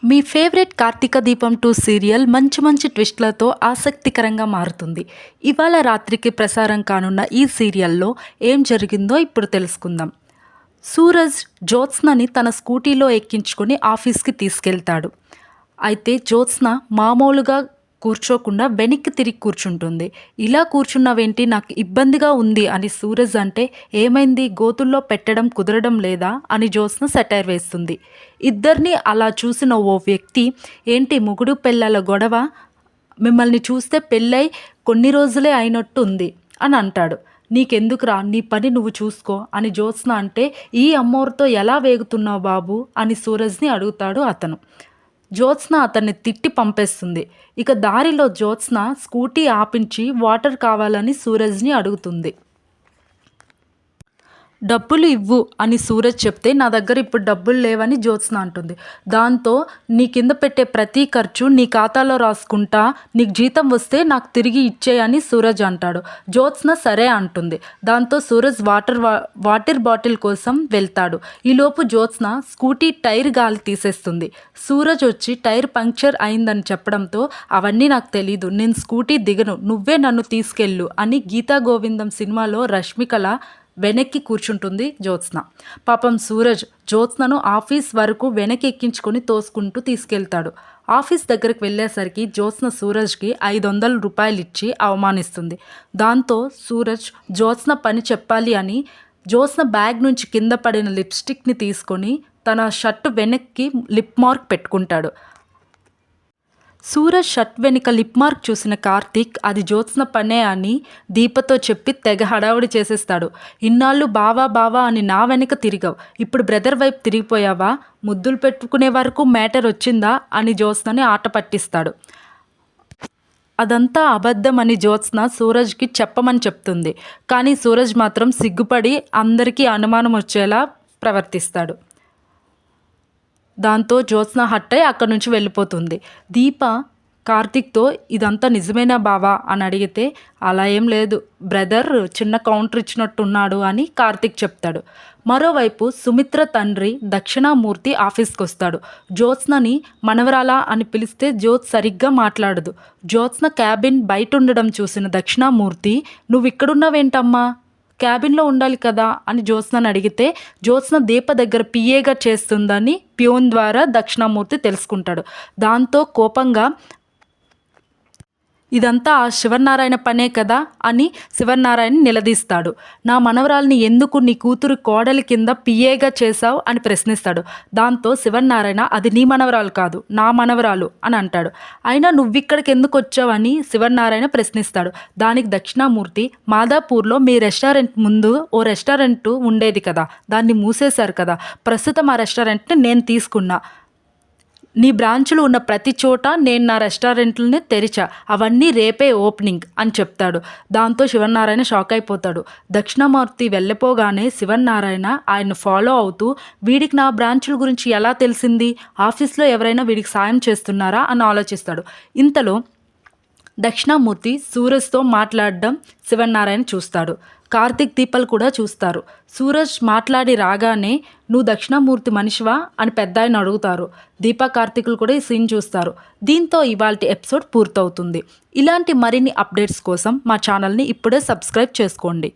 మీ favourite Karthika దీపం 2 serial మంచి మంచి ట్విస్ట్లతో ఆసక్తికరంగా మారుతుంది. ఇవాళ రాత్రికి ప్రసారం కానున్న ఈ సీరియల్లో ఏం జరిగిందో ఇప్పుడు తెలుసుకుందాం. సూరజ్ జ్యోత్స్నని తన స్కూటీలో ఎక్కించుకొని ఆఫీస్కి తీసుకెళ్తాడు. అయితే జ్యోత్స్న మామూలుగా కూర్చోకుండా వెనక్కి తిరిగి కూర్చుంటుంది. ఇలా కూర్చున్నావేంటి, నాకు ఇబ్బందిగా ఉంది అని సూరజ్ అంటే, ఏమైంది, గోతుల్లో పెట్టడం కుదరడం లేదా అని జ్యోత్స్న సెటైర్ వేస్తుంది. ఇద్దరిని అలా చూసిన ఓ వ్యక్తి, ఏంటి మొగుడు పెళ్ళాల గొడవ, మిమ్మల్ని చూస్తే పెళ్ళై కొన్ని రోజులే అయినట్టు ఉంది అని అంటాడు. నీకెందుకురా, నీ పని నువ్వు చూసుకో అని జ్యోత్స్న అంటే, ఈ అమ్మోరుతో ఎలా వేగుతున్నావు బాబు అని సూరజ్ని అడుగుతాడు అతను. జ్యోత్స్న అతన్ని తిట్టి పంపేస్తుంది. ఇక దారిలో జ్యోత్స్న స్కూటీ ఆపించి వాటర్ కావాలని సూరజ్ని అడుగుతుంది. డబ్బులు ఇవ్వు అని సూరజ్ చెప్తే, నా దగ్గర ఇప్పుడు డబ్బులు లేవని జ్యోత్స్న అంటుంది. దాంతో నీ కింద పెట్టే ప్రతి ఖర్చు నీ ఖాతాలో రాసుకుంటా, నీకు జీతం వస్తే నాకు తిరిగి ఇచ్చేయని సూరజ్ అంటాడు. జ్యోత్స్న సరే అంటుంది. దాంతో సూరజ్ వాటర్ బాటిల్ కోసం వెళ్తాడు. ఈలోపు జ్యోత్స్న స్కూటీ టైర్ గాలి తీసేస్తుంది. సూరజ్ వచ్చి టైర్ పంక్చర్ అయిందని చెప్పడంతో, అవన్నీ నాకు తెలీదు, నేను స్కూటీ దిగను, నువ్వే నన్ను తీసుకెళ్ళు అని గీతా గోవిందం సినిమాలో రష్మికల వెనక్కి కూర్చుంటుంది జ్యోత్స్న. పాపం సూరజ్ జ్యోత్స్నను ఆఫీస్ వరకు వెనక్కి ఎక్కించుకొని తోసుకుంటూ తీసుకెళ్తాడు. ఆఫీస్ దగ్గరికి వెళ్ళేసరికి జ్యోత్స్న సూరజ్కి 500 రూపాయలు ఇచ్చి అవమానిస్తుంది. దాంతో సూరజ్ జ్యోత్స్న పని చెప్పాలి అని జ్యోత్స్న బ్యాగ్ నుంచి కింద పడిన లిప్స్టిక్ని తీసుకొని తన షర్టు వెనక్కి లిప్ మార్క్ పెట్టుకుంటాడు. సూరజ్ షర్ట్ వెనుక లిప్ మార్క్ చూసిన కార్తీక్ అది జ్యోత్స్న పనే అని దీపతో చెప్పి తెగ హడావుడి చేసేస్తాడు. ఇన్నాళ్ళు బావా బావా అని నా వెనుక తిరిగావు, ఇప్పుడు బ్రదర్ వైపు తిరిగిపోయావా, ముద్దులు పెట్టుకునే వరకు మ్యాటర్ వచ్చిందా అని జ్యోత్స్నని ఆట పట్టిస్తాడు. అదంతా అబద్ధం అని జ్యోత్స్న సూరజ్కి చెప్పమని చెప్తుంది. కానీ సూరజ్ మాత్రం సిగ్గుపడి అందరికీ అనుమానం వచ్చేలా ప్రవర్తిస్తాడు. దాంతో జ్యోత్స్న హట్ అయి అక్కడి నుంచి వెళ్ళిపోతుంది. దీప కార్తీక్తో, ఇదంతా నిజమేనా బావా అని అడిగితే, అలా ఏం లేదు బ్రదర్, చిన్న కౌంటర్ ఇచ్చినట్టున్నాడు అని కార్తీక్ చెప్తాడు. మరోవైపు సుమిత్ర తండ్రి దక్షిణామూర్తి ఆఫీస్కి వస్తాడు. జ్యోత్స్నని మనవరాలా అని పిలిస్తే జ్యోత్ సరిగ్గా మాట్లాడదు. జ్యోత్స్న క్యాబిన్ బయట ఉండడం చూసిన దక్షిణామూర్తి, నువ్వు ఇక్కడున్నావేంటమ్మా, క్యాబిన్లో ఉండాలి కదా అని జ్యోత్స్నని అడిగితే, జ్యోత్స్న దీప దగ్గర పిఏగా చేస్తుందని ప్యూన్ ద్వారా దక్షిణామూర్తి తెలుసుకుంటాడు. దాంతో కోపంగా, ఇదంతా ఆ శివనారాయణ పనే కదా అని శివనారాయణ నిలదీస్తాడు. నా మనవరాల్ని ఎందుకు నీ కూతురు కోడలి కింద పిఏగా చేశావు అని ప్రశ్నిస్తాడు. దాంతో శివనారాయణ, అది నీ మనవరాలు కాదు, నా మనవరాలు అని అంటాడు. అయినా నువ్విక్కడికి ఎందుకు వచ్చావని శివనారాయణ ప్రశ్నిస్తాడు. దానికి దక్షిణామూర్తి, మాదాపూర్లో మీ రెస్టారెంట్ ముందు ఓ రెస్టారెంట్ ఉండేది కదా, దాన్ని మూసేశారు కదా, ప్రస్తుతం ఆ రెస్టారెంట్ని నేను తీసుకున్నా, నీ బ్రాంచులు ఉన్న ప్రతి చోట నేను నా రెస్టారెంట్లని తెరిచా, అవన్నీ రేపే ఓపెనింగ్ అని చెప్తాడు. దాంతో శివనారాయణ షాక్ అయిపోతాడు. దక్షిణామూర్తి వెళ్ళిపోగానే శివనారాయణ ఆయన ఫాలో అవుతూ, వీడికి నా బ్రాంచుల గురించి ఎలా తెలిసింది, ఆఫీస్లో ఎవరైనా వీడికి సాయం చేస్తున్నారా అని ఆలోచిస్తాడు. ఇంతలో దక్షిణామూర్తి సూరజ్తో మాట్లాడడం శివనారాయణ చూస్తాడు. కార్తీక్ దీపలు కూడా చూస్తారు. సూరజ్ మాట్లాడి రాగానే, నువ్వు దక్షిణామూర్తి మనిషివా అని పెద్ద ఆయన అడుగుతారు. దీపా కార్తీకులు కూడా ఈ సీన్ చూస్తారు. దీంతో ఇవాల్టి ఎపిసోడ్ పూర్తవుతుంది. ఇలాంటి మరిన్ని అప్డేట్స్ కోసం మా ఛానల్ని ఇప్పుడే సబ్స్క్రైబ్ చేసుకోండి.